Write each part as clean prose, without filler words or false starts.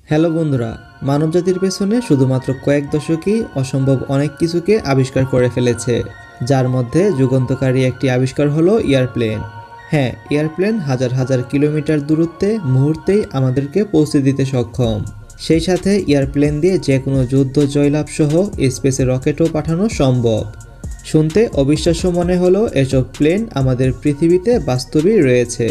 Hello বন্ধুরা, মানবজাতির পেছনে শুধুমাত্র কয়েক দশকই অসম্ভব অনেক কিছুকে আবিষ্কার করে ফেলেছে, যার মধ্যে যুগান্তকারী একটি আবিষ্কার হলো এয়ারপ্লেন। হ্যাঁ, এয়ারপ্লেন হাজার হাজার কিলোমিটার দূরত্বে মুহূর্তেই আমাদেরকে পৌঁছে দিতে সক্ষম। সেই সাথে এয়ারপ্লেন দিয়ে যে কোনো যুদ্ধ জয়লাভ সহ স্পেসে রকেটও পাঠানো সম্ভব। শুনতে অবিশ্বাস্য মনে হলো এসব প্লেন আমাদের পৃথিবীতে বাস্তবেই রয়েছে।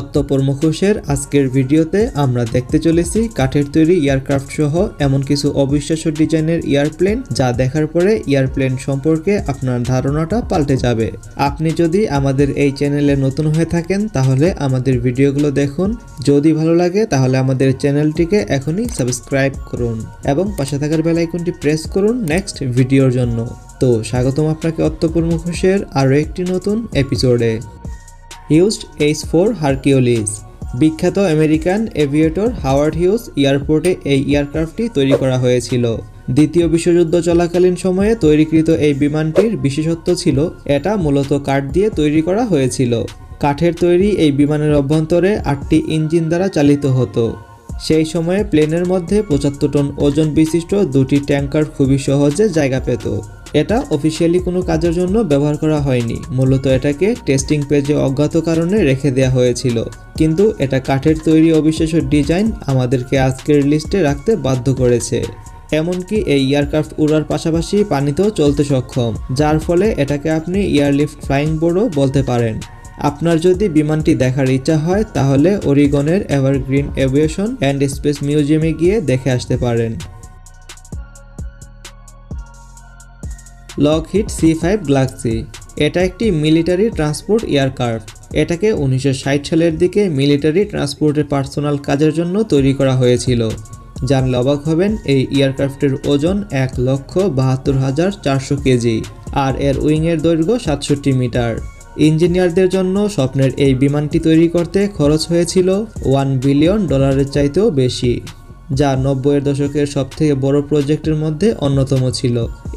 অতঃপর মুখোশের আজকের ভিডিওতে আমরা দেখতে চলেছি কাঠের তৈরি এয়ারক্রাফট সহ এমন কিছু অবিশ্বাস্য ডিজাইনের এয়ারপ্লেন, যা দেখার পরে এয়ারপ্লেন সম্পর্কে আপনার ধারণাটা পাল্টে যাবে। আপনি যদি আমাদের এই চ্যানেলে নতুন হয়ে থাকেন তাহলে আমাদের ভিডিওগুলো দেখুন। যদি ভালো লাগে তাহলে আমাদের চ্যানেলটিকে এখনই সাবস্ক্রাইব করুন এবং পাশে থাকার বেল আইকনটি প্রেস করুন নেক্সট ভিডিওর জন্য। তো স্বাগতম আপনাকে অতঃপর মুখোশের আরও একটি নতুন এপিসোডে। Huge H-4 Hercules. বিখ্যাত আমেরিকান এভিয়েটর হাওয়ার্ড হিউজ এয়ারপোর্টে এই এয়ারক্রাফটটি তৈরি করা হয়েছিল। দ্বিতীয় বিশ্বযুদ্ধ চলাকালীন সময়ে তৈরিকৃত এই বিমানটির বিশেষত্ব ছিল এটা মূলত কাঠ দিয়ে তৈরি করা হয়েছিল। কাঠের তৈরি এই বিমানের অভ্যন্তরে 8টি ইঞ্জিন দ্বারা চালিত হতো। সেই সময়ে প্লেনের মধ্যে 75 টন ওজন বিশিষ্ট 2টি ট্যাঙ্কার খুবই সহজে জায়গা পেত। এটা অফিসিয়ালি কোনো কাজের জন্য ব্যবহার করা হয়নি, মূলত এটাকে টেস্টিং পেজে অজ্ঞাত কারণে রেখে দেওয়া হয়েছিল। কিন্তু এটা কাঠের তৈরি অবিশ্বাস্য ডিজাইন আমাদেরকে আজকের লিস্টে রাখতে বাধ্য করেছে। এমনকি এই এয়ারক্রাফট উড়ার পাশাপাশি পানিতেও চলতে সক্ষম, যার ফলে এটাকে আপনি এয়ারলিফট ফ্লাইং বোর্ডও বলতে পারেন। আপনার যদি বিমানটি দেখার ইচ্ছা হয় তাহলে ওরিগনের এভারগ্রিন এভিয়েশন অ্যান্ড স্পেস মিউজিয়ামে গিয়ে দেখে আসতে পারেন। Lockheed C-5 Galaxy. এটা একটি মিলিটারি ট্রান্সপোর্ট এয়ারক্রাফট। এটাকে 1960 সালের দিকে মিলিটারি ট্রান্সপোর্টের পার্সোনাল কাজের জন্য তৈরি করা হয়েছিল। জানলে অবাক হবেন, এই এয়ারক্রাফটের ওজন 1,72,400 কেজি আর এর উইংয়ের দৈর্ঘ্য 67 মিটার। ইঞ্জিনিয়ারদের জন্য স্বপ্নের এই বিমানটি তৈরি করতে খরচ হয়েছিল $1 বিলিয়ন চাইতেও বেশি, যা 90-এর দশকের সবথেকে বড় প্রজেক্টের মধ্যে অন্যতম ছিল।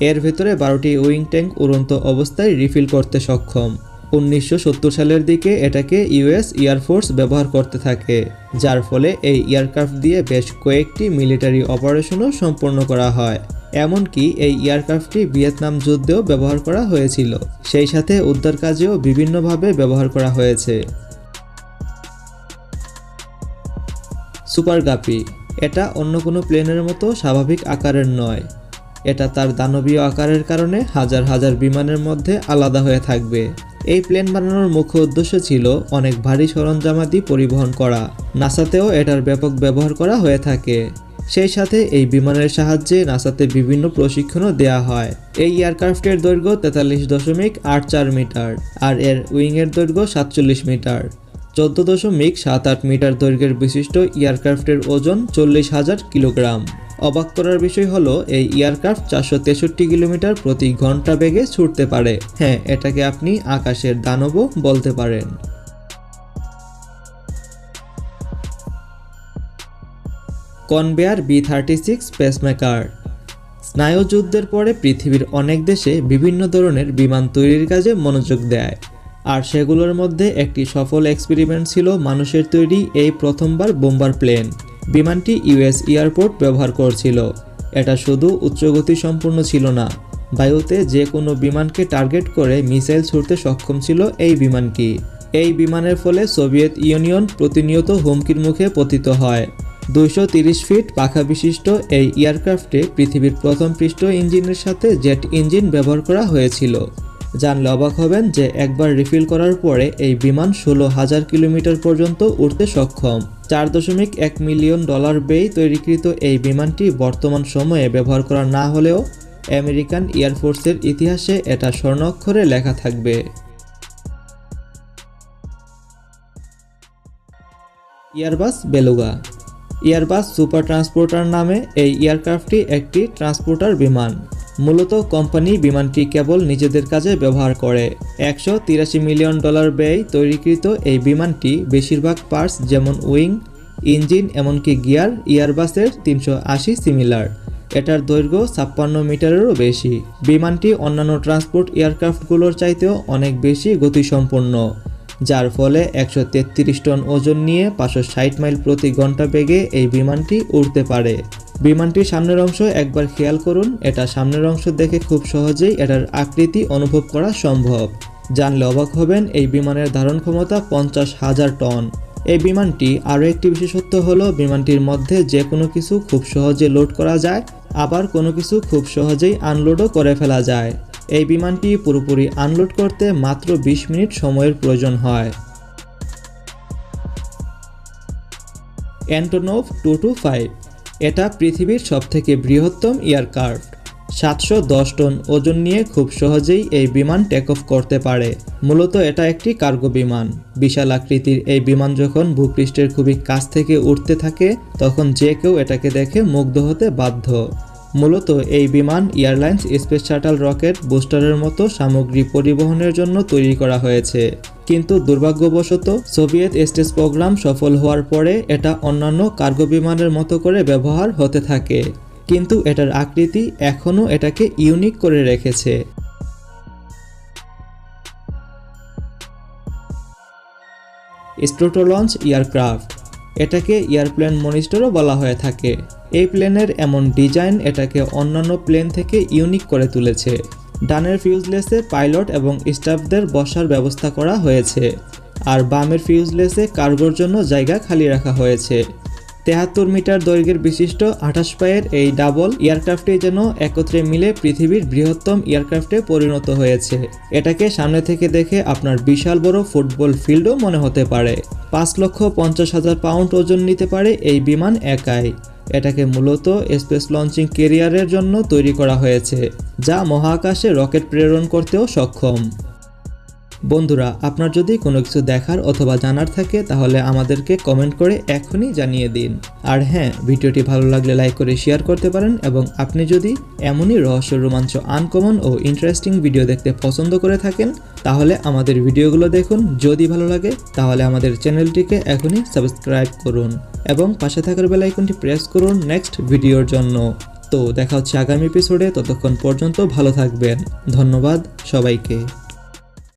এর ভেতরে 12টি উইং ট্যাঙ্ক উড়ন্ত অবস্থায় রিফিল করতে সক্ষম। 1970 সালের দিকে এটাকে ইউএস এয়ারফোর্স ব্যবহার করতে থাকে, যার ফলে এই এয়ারক্রাফট দিয়ে বেশ কয়েকটি মিলিটারি অপারেশনও সম্পন্ন করা হয়। এমনকি এই এয়ারক্রাফটটি ভিয়েতনাম যুদ্ধেও ব্যবহার করা হয়েছিল। সেই সাথে উদ্ধার কাজেও বিভিন্নভাবে ব্যবহার করা হয়েছে। Super guppy. এটা অন্য কোনো প্লেনের মতো স্বাভাবিক আকারের নয়। এটা তার দানবীয় আকারের কারণে হাজার হাজার বিমানের মধ্যে আলাদা হয়ে থাকবে। এই প্লেন বানানোর মুখ্য উদ্দেশ্য ছিল অনেক ভারী সরঞ্জামাদি পরিবহন করা। নাসাতেও এটার ব্যাপক ব্যবহার করা হয়ে থাকে। সেই সাথে এই বিমানের সাহায্যে নাসাতে বিভিন্ন প্রশিক্ষণও দেওয়া হয়। এই এয়ারক্রাফটের দৈর্ঘ্য 43.84 মিটার আর এর উইংয়ের দৈর্ঘ্য 47 মিটার। 14.78 মিটার দৈর্ঘ্যের বিশিষ্ট এয়ারক্রাফটের ওজন 40,000 কিলোগ্রাম। অবাক করার বিষয় হলো এই এয়ারক্রাফট 463 কিলোমিটার প্রতি ঘন্টা বেগে ছুটতে পারে। হ্যাঁ, এটাকে আপনি আকাশের দানবও বলতে পারেন। Conveyor B-36 pacemaker. স্নায়ুযুদ্ধের পরে পৃথিবীর অনেক দেশে বিভিন্ন ধরনের বিমান তৈরির কাজে মনোযোগ দেয়, আর সেগুলোর মধ্যে একটি সফল এক্সপেরিমেন্ট ছিল মানুষের তৈরি এই প্রথমবার বোম্বার প্লেন। বিমানটি ইউএস এয়ারপোর্ট ব্যবহার করছিল। এটা শুধু উচ্চগতি সম্পূর্ণ ছিল না, বায়ুতে যে কোনো বিমানকে টার্গেট করে মিসাইল ছুড়তে সক্ষম ছিল এই বিমানটি। এই বিমানের ফলে সোভিয়েত ইউনিয়ন প্রতিনিয়ত হুমকির মুখে পতিত হয়। 230 ফিট পাখা বিশিষ্ট এই এয়ারক্রাফটে পৃথিবীর প্রথম পৃষ্ঠ ইঞ্জিনের সাথে জেট ইঞ্জিন ব্যবহার করা হয়েছিল। জানলে অবাক হবেন যে একবার রিফিল করার পরে এই বিমান 16,000 কিলোমিটার পর্যন্ত উড়তে সক্ষম। $4.1 মিলিয়ন ব্যয়ে তৈরিকৃত এই বিমানটি বর্তমান সময়ে ব্যবহার করা না হলেও আমেরিকান এয়ারফোর্সের ইতিহাসে এটা স্বর্ণাক্ষরে লেখা থাকবে। Airbus Beluga. Airbus super transporter নামে এই এয়ারক্রাফটটি একটি ট্রান্সপোর্টার বিমান। মূলত কোম্পানি বিমানটি কেবল নিজেদের কাজে ব্যবহার করে। $183 মিলিয়ন ব্যয়ে তৈরিকৃত এই বিমানটি বেশিরভাগ পার্টস যেমন উইং, ইঞ্জিন এমনকি গিয়ার এয়ারবাসের 380 সিমিলার। এটার দৈর্ঘ্য 56 মিটারেরও বেশি। বিমানটি অন্যান্য ট্রান্সপোর্ট এয়ারক্রাফটগুলোর চাইতেও অনেক বেশি গতিসম্পন্ন। যার ফলে 133 টন ওজন নিয়ে 560 মাইল প্রতি ঘন্টা বেগে এই বিমানটি উড়তে পারে। বিমানটির সামনের অংশ একবার খেয়াল করুন, এটা সামনের অংশ দেখে খুব সহজেই এটার আকৃতি অনুভব করা সম্ভব। জানলে অবাক হবেন এই বিমানের ধারণ ক্ষমতা 50,000 টন। এই বিমানটি আরও একটি বিশেষত্ব হলো বিমানটির মধ্যে যে কোনো কিছু খুব সহজে লোড করা যায়, আবার কোনো কিছু খুব সহজেই আনলোডও করে ফেলা যায়। এই বিমানটি পুরোপুরি আনলোড করতে মাত্র 20 মিনিট সময়ের প্রয়োজন হয়। অ্যান্টোনভ 225 এটা পৃথিবীর সবথেকে বৃহত্তম এয়ারক্রাফট। 710 টন ওজন নিয়ে খুব সহজেই এই বিমান টেক অফ করতে পারে। মূলত এটা একটি কার্গো বিমান। বিশাল আকৃতির এই বিমান যখন ভূপৃষ্ঠের খুবই কাছ থেকে উঠতে থাকে তখন যে কেউ এটাকে দেখে মুগ্ধ হতে বাধ্য। মূলত এই বিমান এয়ারলাইন্স স্পেস শাটল রকেট বুস্টারের মতো সামগ্রী পরিবহনের জন্য তৈরি করা হয়েছে, কিন্তু দুর্ভাগ্যবশত সোভিয়েত স্পেস প্রোগ্রাম সফল হওয়ার পরে এটা অন্যান্য কার্গো বিমানের মতো করে ব্যবহার হতে থাকে, কিন্তু এটার আকৃতি এখনও এটাকে ইউনিক করে রেখেছে। স্ট্র্যাটোলঞ্চ এয়ারক্রাফট এটাকে এয়ারপ্লেন মনিস্টারও বলা হয়ে থাকে। এই প্লেনের এমন ডিজাইন এটাকে অন্যান্য প্লেন থেকে ইউনিক করে তুলেছে। ডানের ফিউজলেসে পাইলট এবং স্টাফদের বসার ব্যবস্থা করা হয়েছে, আর বামের ফিউজলেসে কার্গোর জন্য জায়গা খালি রাখা হয়েছে। 73 মিটার দৈর্ঘ্যের বিশিষ্ট 28 পায়ের এই ডাবল এয়ারক্রাফটটি যেন একত্রে মিলে পৃথিবীর বৃহত্তম এয়ারক্রাফটে পরিণত হয়েছে। এটাকে সামনে থেকে দেখে আপনার বিশাল বড় ফুটবল ফিল্ডও মনে হতে পারে। 5,50,000 পাউন্ড ওজন নিতে পারে এই বিমান একাই। এটাকে মূলত স্পেস লঞ্চিং ক্যারিয়ারের জন্য তৈরি করা হয়েছে, যা মহাকাশে রকেট প্রেরণ করতেও সক্ষম। বন্ধুরা, আপনার যদি কোনো কিছু দেখার অথবা জানার থাকে তাহলে আমাদেরকে কমেন্ট করে এখনই জানিয়ে দিন। আর হ্যাঁ, ভিডিওটি ভালো লাগলে লাইক করে শেয়ার করতে পারেন, এবং আপনি যদি এমনই রহস্য, রোমাঞ্চ, আনকমন ও ইন্টারেস্টিং ভিডিও দেখতে পছন্দ করে থাকেন তাহলে আমাদের ভিডিওগুলো দেখুন। যদি ভালো লাগে তাহলে আমাদের চ্যানেলটিকে এখনই সাবস্ক্রাইব করুন এবং পাশে থাকার বেল আইকনটি প্রেস করুন নেক্সট ভিডিওর জন্য। তো দেখা হচ্ছে আগামী এপিসোডে, ততক্ষণ পর্যন্ত ভালো থাকবেন। ধন্যবাদ সবাইকে।